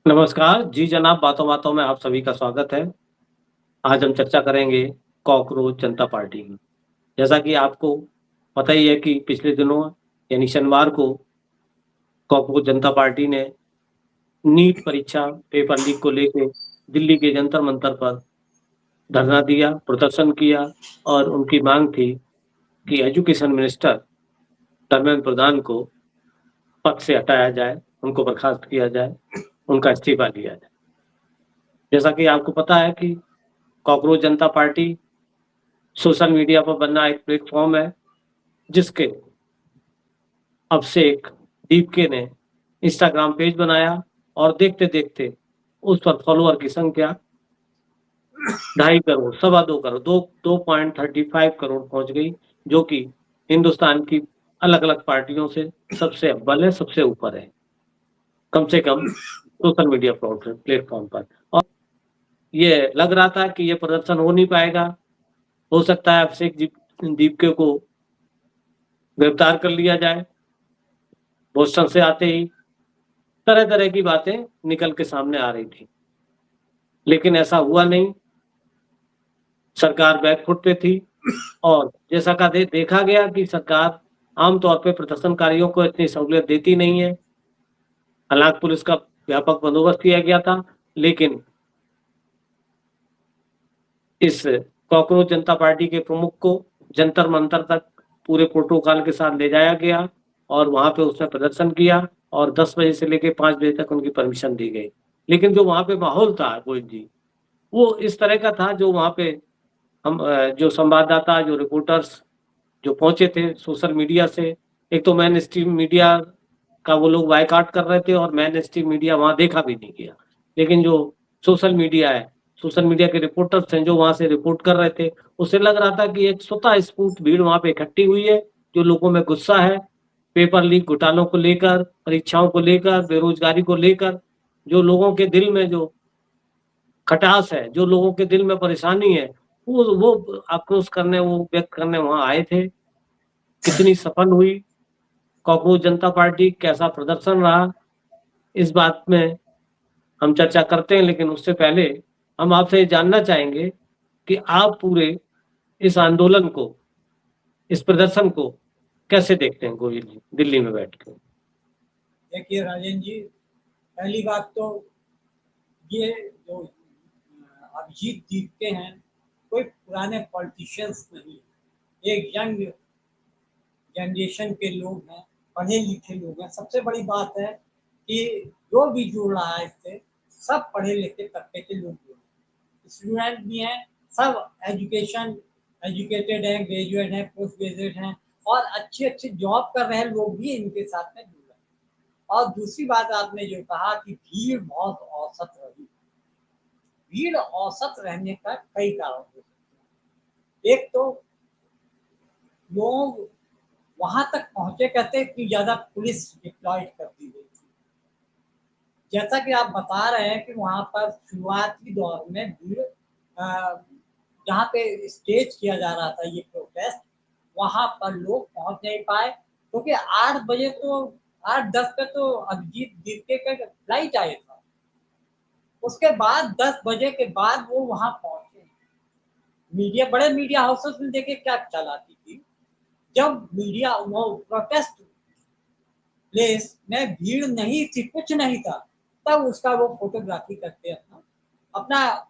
नमस्कार। जी जनाब, बातों बातों में आप सभी का स्वागत है। आज हम चर्चा करेंगे कॉकरोच जनता पार्टी की। जैसा कि आपको पता ही है कि पिछले दिनों यानी शनिवार को कॉकरोच जनता पार्टी ने नीट परीक्षा पेपर लीक को लेके दिल्ली के जंतर मंतर पर धरना दिया, प्रदर्शन किया और उनकी मांग थी कि एजुकेशन मिनिस्टर धर्मेंद्र प्रधान को पद से हटाया जाए, उनको बर्खास्त किया जाए, उनका इस्तीफा लिया जाए। जैसा कि आपको पता है कि कॉकरोच जनता पार्टी सोशल मीडिया पर बना एक प्लेटफॉर्म है, जिसके अभिषेक दीपके ने इंस्टाग्राम पेज बनाया और देखते-देखते उस पर फॉलोअर की संख्या 2.5 करोड़, सवा 2 करोड़, 2.35 करोड़ पहुंच गई, जो कि हिंदुस्तान की अलग-अलग पार्टियों से सबसे अव्वल है, सबसे ऊपर है, कम से कम सोशल मीडिया प्लेटफॉर्म पर। और ये लग रहा था कि ये प्रदर्शन हो नहीं पाएगा, हो सकता है अभिषेक दीपके को गिरफ्तार कर लिया जाए। बोस्टन से आते ही तरह-तरह की बातें निकल के सामने आ रही थी। लेकिन ऐसा हुआ नहीं, सरकार बैकफुट पे थी और जैसा का देखा गया कि सरकार आम तौर पे प्रदर्शनकारियों को इतनी सहूलियत देती नहीं है। हालाँकि पुलिस का व्यापक बंदोबस्त किया गया था, लेकिन इस कॉकरोच जनता पार्टी के प्रमुख को जंतर-मंतर तक पूरे प्रोटोकॉल के साथ ले जाया गया और वहाँ पे उसने प्रदर्शन किया और 10 बजे से लेके 5 बजे तक उनकी परमिशन दी गई। लेकिन जो वहाँ पे माहौल था गोविंद जी, वो इस तरह का था जो वहाँ पे हम जो संवाददाता, जो रिपोर्टर्स जो पहुँचे थे सोशल मीडिया से, एक तो मेन स्ट्रीम मीडिया का वो लोग बायकॉट कर रहे थे और मेन स्ट्रीम मीडिया वहाँ देखा भी नहीं गया। लेकिन जो सोशल मीडिया है, सोशल मीडिया के रिपोर्टर्स हैं जो वहाँ से रिपोर्ट कर रहे थे, उससे लग रहा था कि एक स्वतःस्फूर्त भीड़ वहाँ पे इकट्ठी हुई है, जो लोगों में गुस्सा है, पेपर लीक घोटालों को लेकर, परीक्षाओं को लेकर, बेरोज़गारी को लेकर, जो लोगों के दिल में जो खटास है, जो लोगों के दिल में परेशानी है, वो आक्रोश करने, वो व्यक्त करने वहाँ आए थे। कितनी सफल हुई कॉकरोच जनता पार्टी, कैसा प्रदर्शन रहा, इस बात में हम चर्चा करते हैं, लेकिन उससे पहले हम आपसे ये जानना चाहेंगे कि आप पूरे इस आंदोलन को, इस प्रदर्शन को कैसे देखते हैं गोविंद जी, दिल्ली में बैठ के? देखिए राजेंद्र जी, पहली बात तो ये जो अभिजीत जीतते हैं, कोई पुराने पॉलिटिशियंस नहीं है, एक यंग जनरेशन के लोग हैं, पढ़े लिखे लोग हैं। सबसे बड़ी बात है कि जो भी जुड़ रहा है इससे, सब पढ़े लिखे तबके के लोग जुड़ रहे हैं, स्टूडेंट भी हैं, सब एजुकेटेड हैं, ग्रेजुएट हैं, पोस्ट ग्रेजुएट हैं और अच्छे अच्छे जॉब कर रहे लोग भी इनके साथ में जुड़ रहे हैं। और दूसरी बात आपने जो कहा कि भीड़ बहुत औसत रही, भीड़ औसत रहने का कई कारण हो सकते हैं। एक तो लोग वहां तक पहुंचे कहते कि ज्यादा पुलिस डिप्लॉयड कर दी गई थी। जैसा कि आप बता रहे हैं कि वहां पर शुरुआती दौर में भीड़ जहाँ पे स्टेज किया जा रहा था ये प्रोटेस्ट, वहां पर लोग पहुंच नहीं पाए क्योंकि 8 बजे तो 8:10 पे तो अभिजीत दीपके का फ्लाइट आया था। उसके बाद 10 बजे के बाद वो वहां पहुंचे। मीडिया, बड़े मीडिया हाउसेस में देखिए क्या चलाती थी, जब मीडिया वो प्रोटेस्ट प्लेस में भीड़ नहीं थी, कुछ नहीं था, तब उसका वो फोटोग्राफी करके अपना अपना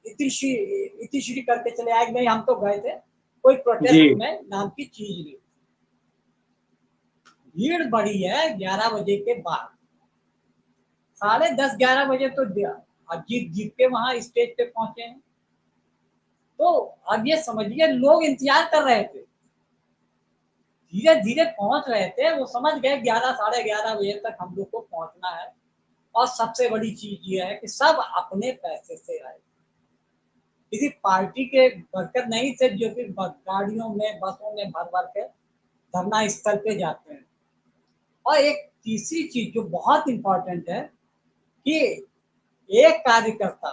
इतिश्री करके चले आए, नहीं हम तो गए थे, कोई जी। प्रोटेस्ट में नाम की चीज नहीं। भीड़ बढ़ी है 11 बजे के बाद, 10:30-11 बजे तो जीत जीत के वहां स्टेज पे पहुंचे हैं। तो अब ये समझिए लोग इंतजार कर रहे थे, धीरे धीरे पहुंच रहे थे, वो समझ गए 11-11:30 बजे तक हम लोग को पहुंचना है। और सबसे बड़ी चीज ये है कि सब अपने पैसे से आए, किसी पार्टी के वर्कर नहीं थे जो कि गाड़ियों में बसों में भर भर के धरना स्थल पे जाते हैं। और एक तीसरी चीज जो बहुत इंपॉर्टेंट है कि एक कार्यकर्ता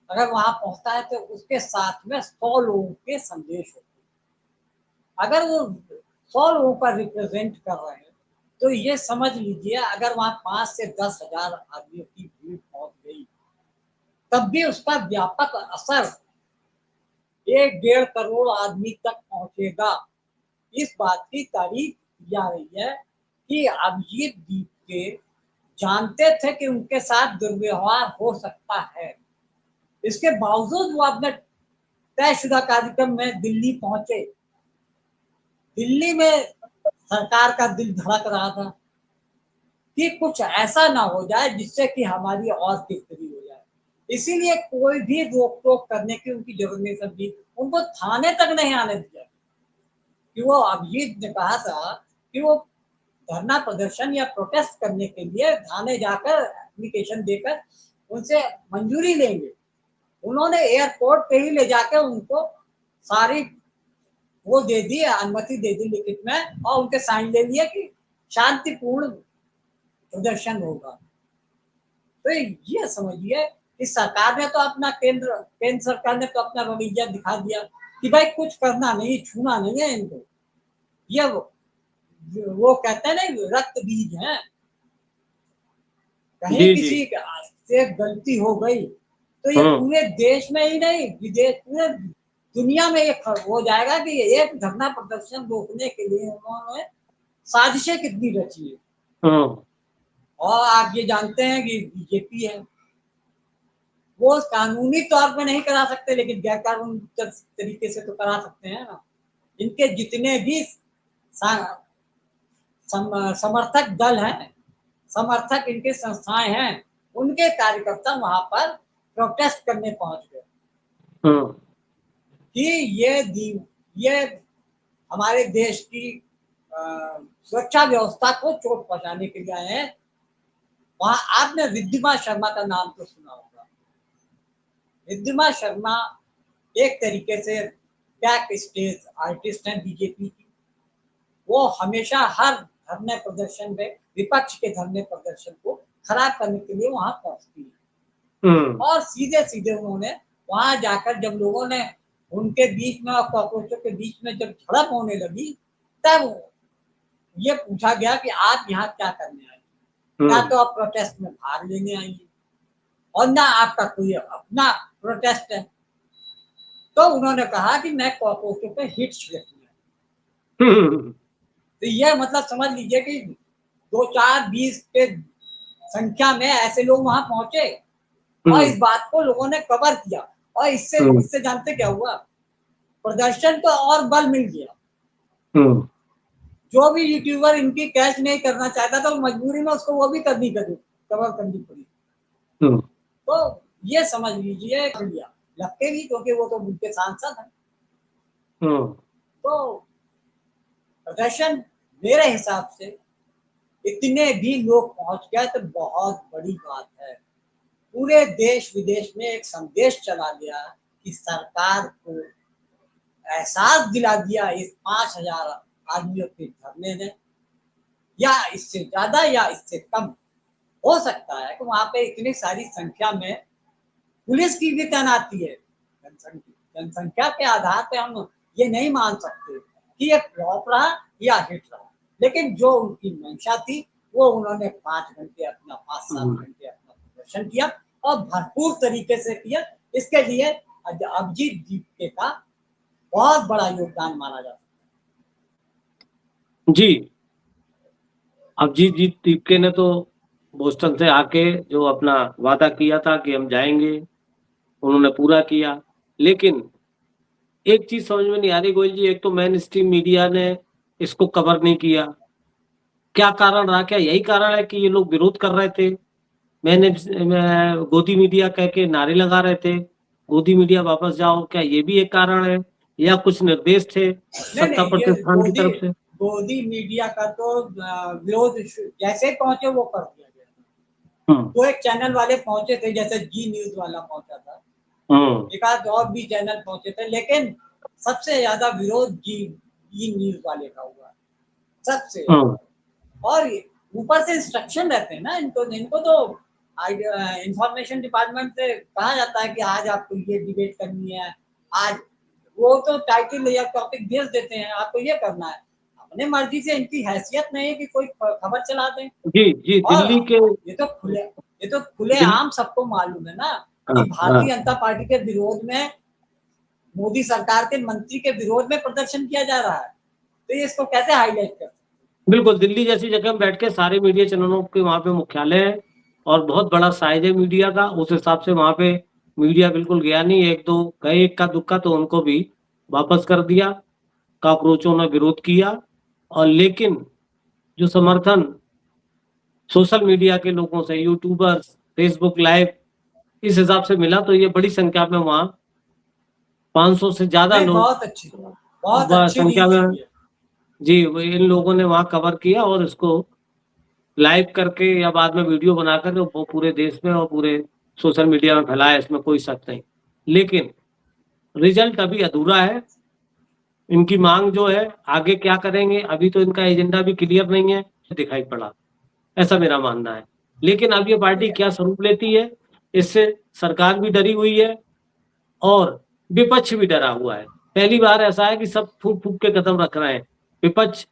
अगर वहां पहुंचता है तो उसके साथ में 100 लोगों के संदेश होते हैं। अगर वो 100 लोगों का रिप्रेजेंट कर रहे हैं तो ये समझ लीजिए अगर वहां 5 से 10,000 आदमियों की भीड़ पहुंच गई, तब भी उसका व्यापक असर 1-1.5 करोड़ आदमी तक पहुंचेगा। इस बात की तारीफ की जा रही है कि अभिजीत दीप के जानते थे कि उनके साथ दुर्व्यवहार हो सकता है, इसके बावजूद वो अपने तयशुदा कार्यक्रम में दिल्ली पहुंचे। दिल्ली में सरकार का दिल धड़क रहा था कि कुछ ऐसा ना हो जाए जिससे कि हमारी और किरकिरी हो जाए, इसीलिए कोई भी रोक टोक करने की उनकी जरूरत नहीं समझी, उनको थाने तक नहीं आने दिया। कि वो अभिजीत ने कहा था कि वो धरना प्रदर्शन या प्रोटेस्ट करने के लिए थाने जाकर एप्लीकेशन देकर उनसे मंजूरी लेंगे। उन्होंने एयरपोर्ट पे ही ले जाकर उनको सारी वो दे दी, अनुमति दे दी लिखित में, और उनके साइन ले लिए कि शांतिपूर्ण प्रदर्शन होगा। तो ये समझिए कि सरकार ने तो अपना केंद्र सरकार ने तो अपना रवैया दिखा दिया कि भाई कुछ करना नहीं, छूना नहीं है इनको। ये वो कहते हैं ना रक्त बीज है, कहीं जी जी। किसी से गलती हो गई तो ये पूरे देश में ही नहीं, विदेश पूरे दुनिया में ये हो जाएगा कि एक धरना प्रदर्शन रोकने के लिए उन्होंने साजिशें कितनी रची है। और आप ये जानते हैं कि बीजेपी है, वो कानूनी तौर पे नहीं करा सकते लेकिन गैर कानूनी तरीके से तो करा सकते हैं ना। इनके जितने भी समर्थक दल हैं, समर्थक इनके संस्थाएं हैं, उनके कार्यकर्ता वहां पर प्रोटेस्ट करने पहुंच गए कि ये हमारे देश की सुरक्षा व्यवस्था को चोट पहुंचाने के लिए आए हैं। वहां आपने रिद्धिमा शर्मा का नाम तो सुना होगा। रिद्धिमा शर्मा एक तरीके से बैक स्टेज आर्टिस्ट हैं बीजेपी की। वो हमेशा हर धरने प्रदर्शन में विपक्ष के धरने प्रदर्शन को खराब करने के लिए वहां पहुंचती है। और सीधे सीधे उन्होंने वहां जाकर जब लोगों ने उनके बीच में और कॉकरोचों के बीच में जब झड़प होने लगी, तब ये पूछा गया कि आप यहाँ क्या करने आए, ना तो आप प्रोटेस्ट में भाग लेने आई है और ना आपका कोई अपना प्रोटेस्ट है। तो उन्होंने कहा कि मैं कॉकरोचों पे हिट छिड़कनी है। तो यह मतलब समझ लीजिए कि 2-4-20 के संख्या में ऐसे लोग वहां पहुंचे और इस बात को लोगों ने कवर किया। और इससे जानते क्या हुआ, प्रदर्शन को और बल मिल गया। जो भी यूट्यूबर इनकी कैच नहीं करना चाहता था, मजबूरी में उसको वो भी कवर करनी पड़ी। तो ये समझ लीजिए लगते भी, क्योंकि वो तो उनके सांसद हैं। तो प्रदर्शन मेरे हिसाब से इतने भी लोग पहुंच गए तो बहुत बड़ी बात है। पूरे देश विदेश में एक संदेश चला गया कि सरकार को एहसास दिला दिया इस 5,000 आदमियों के धरने ने, या इससे ज्यादा या इससे कम हो सकता है कि वहां पे इतनी सारी संख्या में पुलिस की भी तैनाती है। जनसंख्या के आधार पे हम ये नहीं मान सकते कि ये फ्लॉप रहा या हिट रहा, लेकिन जो उनकी मंशा थी वो उन्होंने 5 घंटे अपना 5-7 घंटे अपना प्रदर्शन किया और भरपूर तरीके से किया। इसके लिए अभिजीत दीपके का बहुत बड़ा योगदान माना जाता है। जी, अभिजीत दीपके ने तो बोस्टन से आके जो अपना वादा किया था कि हम जाएंगे, उन्होंने पूरा किया। लेकिन एक चीज समझ में नहीं आ रही गोयल जी, एक तो मेन स्ट्रीम मीडिया ने इसको कवर नहीं किया। क्या कारण रहा? क्या यही कारण है कि ये लोग विरोध कर रहे थे? मैंने गोदी मीडिया कह के नारे लगा रहे थे, गोदी मीडिया वापस जाओ, क्या ये भी एक कारण है या कुछ निर्देश थे सत्ता प्रतिष्ठान की तरफ से? गोदी मीडिया का तो विरोध जैसे ही पहुंचे वो कर दिया गया। तो एक चैनल वाले पहुंचे थे, जैसे जी न्यूज वाला पहुंचा था, एक आध और भी चैनल पहुंचे थे, लेकिन सबसे ज्यादा विरोध जी न्यूज वाले का हुआ सबसे। और ऊपर से इंस्ट्रक्शन रहते हैं ना इनको तो इंफॉर्मेशन डिपार्टमेंट से कहा जाता है कि आज आपको ये डिबेट करनी है, आज वो तो टाइटल या टॉपिक भेज देते हैं आपको ये करना है। अपने मर्जी से, इनकी हैसियत नहीं है कि कोई खबर चला दें। जी जी, और दिल्ली के ये तो खुले आम सबको मालूम है ना कि भारतीय जनता पार्टी के विरोध में, मोदी सरकार के मंत्री के विरोध में प्रदर्शन किया जा रहा है, तो ये इसको कैसे हाईलाइट कर? बिल्कुल, दिल्ली जैसी जगह में बैठ के सारे मीडिया चैनलों के वहाँ पे मुख्यालय है और बहुत बड़ा साइज है मीडिया का, उस हिसाब से वहाँ पे मीडिया बिल्कुल गया नहीं। एक दो गए इक्का दुक्का, तो उनको भी वापस कर दिया, कॉकरोचों ने विरोध किया। और लेकिन जो समर्थन सोशल मीडिया के लोगों से, यूट्यूबर्स, फेसबुक लाइव, इस हिसाब से मिला, तो ये बड़ी संख्या में वहाँ 500 से ज्यादा लोग बहुत अच्छी संख्या रीच में, हुई है। जी, इन लोगों ने वहाँ कवर किया और इसको लाइव करके या बाद में वीडियो बनाकर वो पूरे देश में और पूरे सोशल मीडिया में फैलाया, इसमें कोई शक नहीं। लेकिन रिजल्ट अभी अधूरा है। इनकी मांग जो है आगे क्या करेंगे, अभी तो इनका एजेंडा भी क्लियर नहीं है, दिखाई पड़ा, ऐसा मेरा मानना है। लेकिन अब ये पार्टी क्या स्वरूप लेती है, इससे सरकार भी डरी हुई है और विपक्ष भी डरा हुआ है। पहली बार ऐसा है कि सब फूक फूक के कदम रख रहे हैं। विपक्ष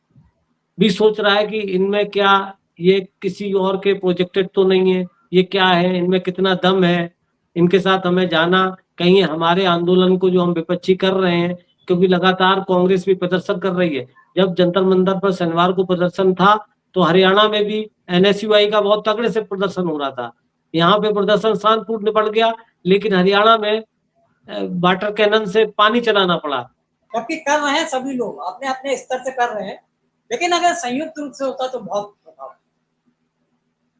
भी सोच रहा है कि इनमें क्या, ये किसी और के प्रोजेक्टेड तो नहीं है, ये क्या है, इनमें कितना दम है, इनके साथ हमें जाना, कहीं हमारे आंदोलन को जो हम विपक्षी कर रहे हैं, क्योंकि लगातार कांग्रेस भी प्रदर्शन कर रही है। जब जंतर मंतर पर शनिवार को प्रदर्शन था, तो हरियाणा में भी एनएसयूआई का बहुत तगड़े से प्रदर्शन हो रहा था। यहाँ पे प्रदर्शन शांतिपूर्ण निपट गया, लेकिन हरियाणा में वाटर कैनन से पानी चलाना पड़ा। जबकि कर रहे हैं सभी लोग अपने अपने स्तर से कर रहे हैं, लेकिन अगर संयुक्त रूप से होता तो बहुत प्रभाव।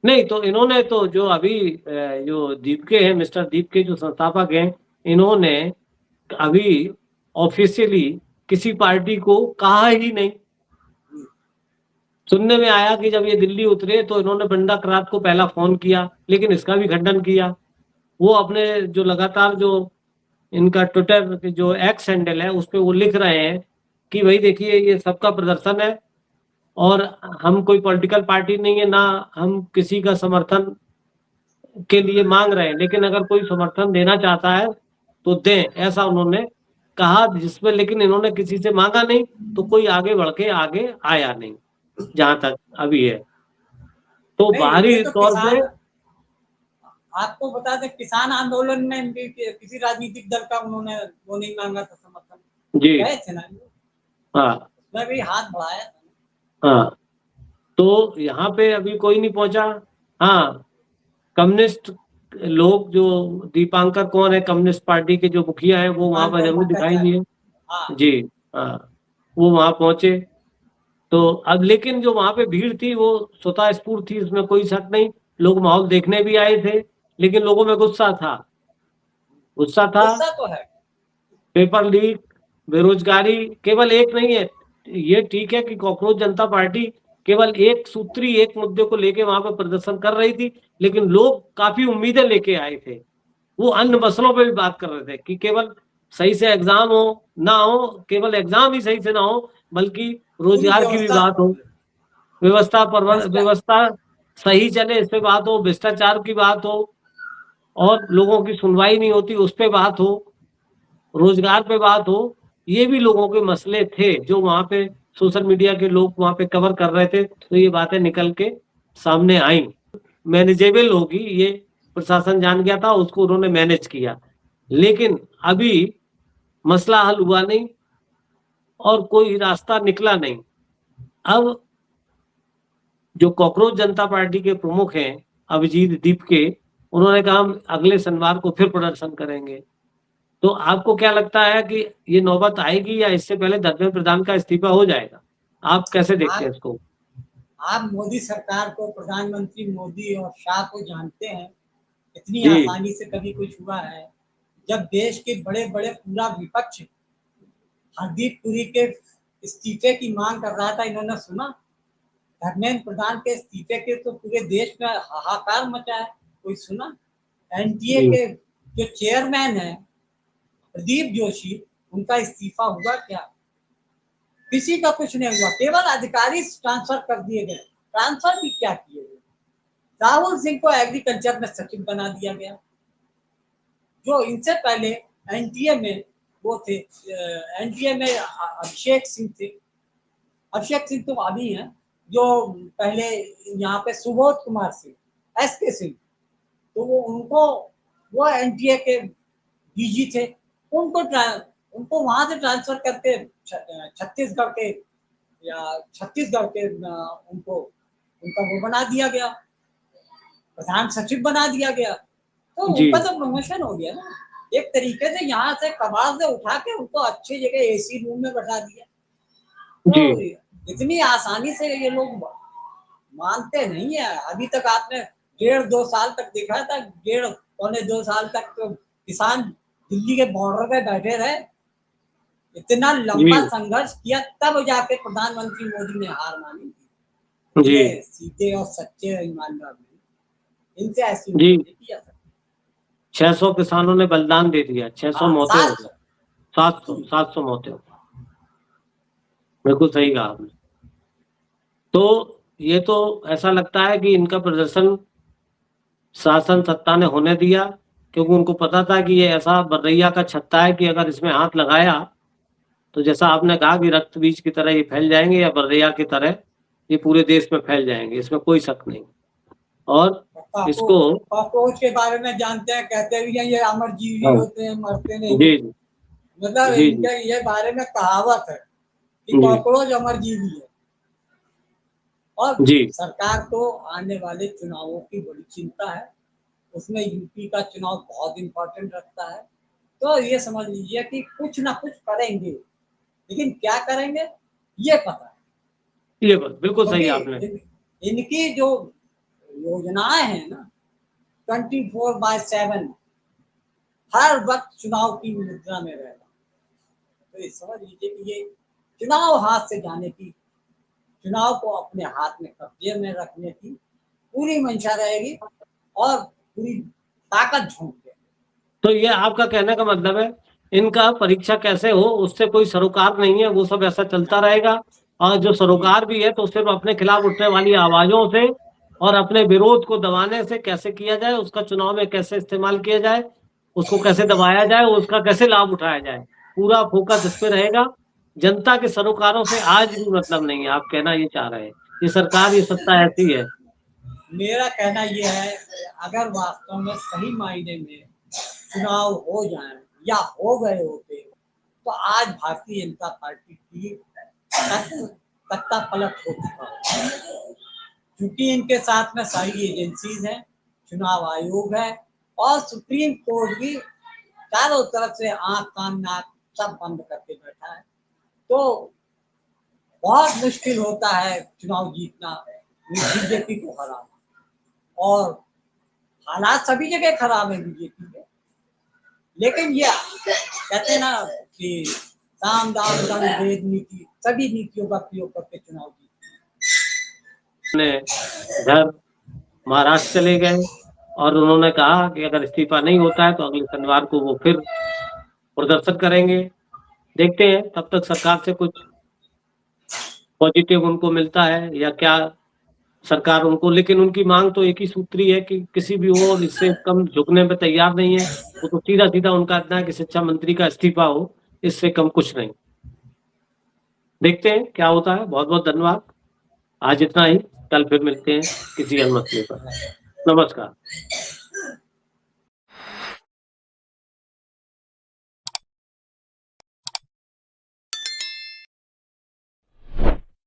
नहीं, तो इन्होंने तो जो अभी जो दीपके हैं, मिस्टर दीपके जो संस्थापक हैं, इन्होंने अभी ऑफिशियली किसी पार्टी को कहा ही नहीं। सुनने में आया कि जब ये दिल्ली उतरे तो इन्होंने बंडा करात को पहला फोन किया, लेकिन इसका भी खंडन किया। वो अपने जो लगातार जो इनका ट्विटर जो एक्स हैंडल है, उस पे वो लिख रहे हैं कि भाई देखिए, ये सबका प्रदर्शन है और हम कोई पॉलिटिकल पार्टी नहीं है, ना हम किसी का समर्थन के लिए मांग रहे हैं, लेकिन अगर कोई समर्थन देना चाहता है तो दें, ऐसा उन्होंने कहा। जिसमें लेकिन इन्होंने किसी से मांगा नहीं, तो कोई आगे बढ़ के आगे आया नहीं, जहां तक अभी है। तो नहीं, बाहरी ये तो तौर पे आपको बता दें, किसान आंदोलन में भी किसी राजनीतिक दल का उन्होंने वो नहीं मांगा था समर्थन, जी, गए थे ना, हाँ उसमें भी हाथ बढ़ाया था। हाँ, तो यहाँ पे अभी कोई नहीं पहुंचा। हाँ, कम्युनिस्ट लोग जो, दीपांकर कौन है, कम्युनिस्ट पार्टी के जो मुखिया है, वो वहां पर दीपांकर जरूर दिखाई दिए। हाँ, जी, हाँ, वो वहां पहुंचे। तो अब लेकिन जो वहां पे भीड़ थी वो स्वतः स्फूर्त थी, इसमें कोई शक नहीं। लोग माहौल देखने भी आए थे, लेकिन लोगों में गुस्सा था, गुस्सा था। गुस्सा तो है। पेपर लीक, बेरोजगारी केवल एक नहीं है। ये ठीक है कि कॉकरोच जनता पार्टी केवल एक सूत्री, एक मुद्दे को लेके वहां पर प्रदर्शन कर रही थी, लेकिन लोग काफी उम्मीदें लेके आए थे। वो अन्य मसलों पे भी बात कर रहे थे कि केवल सही से एग्जाम हो ना हो, केवल एग्जाम ही सही से ना हो, बल्कि पूरी रोजगार की भी व्यवस्था बात हो, व्यवस्था सही चले, इस पे बात हो, भ्रष्टाचार की बात हो, और लोगों की सुनवाई नहीं होती उस पे बात हो, रोजगार पे बात हो। ये भी लोगों के मसले थे जो वहां पे सोशल मीडिया के लोग वहां पे कवर कर रहे थे, तो ये बातें निकल के सामने आई। मैनेजेबल होगी, ये प्रशासन जान गया था, उसको उन्होंने मैनेज किया। लेकिन अभी मसला हल हुआ नहीं और कोई रास्ता निकला नहीं। अब जो कॉकरोच जनता पार्टी के प्रमुख हैं, अभिजीत दीपके, उन्होंने कहा हम अगले शनिवार को फिर प्रदर्शन करेंगे। तो आपको क्या लगता है कि ये नौबत आएगी या इससे पहले धर्मेंद्र प्रधान का इस्तीफा हो जाएगा? आप कैसे देखते हैं इसको? आप मोदी सरकार को, प्रधानमंत्री मोदी और शाह को जानते हैं, इतनी जी आसानी से कभी कुछ हुआ है? जब देश के बड़े बड़े पूरा विपक्ष हरदीप पुरी के इस्तीफे की मांग कर रहा था, इन्होंने सुना? धर्मेंद्र प्रधान के इस्तीफे के तो पूरे देश में हाहाकार मचा है, कोई सुना? एनटीए जी के जो चेयरमैन है प्रदीप जोशी, उनका इस्तीफा हुआ क्या? किसी का कुछ नहीं हुआ, केवल अधिकारी ट्रांसफर कर दिए गए। ट्रांसफर भी क्या किए गए? राहुल सिंह को एग्रीकल्चर में सचिव बना दिया गया, जो इनसे पहले एनटीए में वो थे, एनटीए में अभिषेक सिंह थे, अभिषेक सिंह तो अभी हैं, जो पहले यहाँ पे सुबोध कुमार सिंह, SK सिंह, तो वो NTA के DG थे, उनको वहां से ट्रांसफर करके छत्तीसगढ़ के उनको उनका वो बना दिया गया, प्रधान सचिव बना दिया गया, तो जी उनका तो प्रमोशन हो गया ना एक तरीके से। यहाँ से कबाड़ से उठा के उनको अच्छी जगह AC रूम में बैठा दिया। जी तो इतनी आसानी से ये लोग मानते नहीं है। अभी तक आपने 1.5-2 साल तक देखा था, 1.5-पौने 2 साल तक तो किसान दिल्ली के बॉर्डर पे बैठे रहे, इतना लंबा जी संघर्ष किया, तब जाके प्रधानमंत्री मोदी ने हार मानी थी। जी ये सीधे और सच्चे ईमानदार नहीं, इनसे ऐसी जी नहीं किया सकते। 600 किसानों ने बलिदान दे दिया, 600 मौतें हो गई, 700 मौतें हो गई। बिल्कुल सही कहा आपने। तो ये तो ऐसा लगता है कि इनका प्रदर्शन शासन सत्ता ने होने दिया, क्योंकि उनको पता था कि ये ऐसा बर्रैया का छत्ता है कि अगर इसमें हाथ लगाया तो जैसा आपने कहा कि रक्त बीज की तरह ये फैल जाएंगे, या बर्रैया की तरह ये पूरे देश में फैल जाएंगे, इसमें कोई शक नहीं। और इसको कॉकरोच के बारे में जानते हैं, कहते भी हैं ये अमर जीवी हाँ, होते हैं, मरते नहीं। जी जी मतलब जी इनके ये बारे में कहावत है कि जी कॉकरोच अमर जीवी है। और जी सरकार को आने वाले चुनावों की बड़ी चिंता है, उसमें यूपी का चुनाव बहुत इम्पोर्टेंट रखता है। तो ये समझ लीजिए कि कुछ ना कुछ करेंगे, लेकिन क्या करेंगे ये पता है, ये बात बिल्कुल सही क्योंकि आपने। इनकी जो योजनाएं हैं ना, 24/7 हर वक्त चुनाव की मुद्रा में रहना, तो ये समझ लीजिए कि ये चुनाव हाथ से जाने की, चुनाव को अपने हाथ में कब्जे में रखने की पूरी मंशा रहेगी और पूरी ताकत झोंक देंगे। तो ये आपका कहने का मतलब है, इनका परीक्षा कैसे हो उससे कोई सरोकार नहीं है, वो सब ऐसा चलता रहेगा। और जो सरोकार भी है तो सिर्फ अपने खिलाफ उठने वाली आवाजों से और अपने विरोध को दबाने से कैसे किया जाए, उसका चुनाव में कैसे इस्तेमाल किया जाए, उसको कैसे दबाया जाए, उसका कैसे लाभ उठाया जाए, पूरा फोकस इस पे रहेगा। जनता के सरोकारों से आज भी मतलब नहीं है, आप कहना ये चाह रहे हैं। ये सरकार, ये सत्ता ऐसी है। मेरा कहना ये है, अगर वास्तव में सही मायने में चुनाव हो जाए या हो गए होते, तो आज भारतीय जनता पार्टी की तख्ता पलट हो चुका हो। क्योंकि इनके साथ में सारी एजेंसीज हैं, चुनाव आयोग है और सुप्रीम कोर्ट भी चारों तरफ से आंख कान नाक सब बंद करके बैठा है। तो बहुत मुश्किल होता है चुनाव जीतना, बीजेपी को हराना। और हालात सभी जगह खराब है बीजेपी के, लेकिन ये कहते हैं ना कि साम दाम दंड भेद नीति, सभी नीतियों का प्रयोग करके चुनाव जीते। घर महाराष्ट्र चले गए और उन्होंने कहा कि अगर इस्तीफा नहीं होता है तो अगले शनिवार को वो फिर प्रदर्शन करेंगे। देखते हैं तब तक सरकार से कुछ पॉजिटिव उनको मिलता है या क्या सरकार उनको, लेकिन उनकी मांग तो एक ही सूत्री है कि किसी भी हो इससे कम झुकने पे तैयार नहीं है। वो तो सीधा सीधा उनका इतना है कि शिक्षा मंत्री का इस्तीफा हो, इससे कम कुछ नहीं। देखते हैं क्या होता है। बहुत बहुत धन्यवाद। आज इतना ही, कल फिर मिलते हैं किसी अन्य मसले पर। नमस्कार।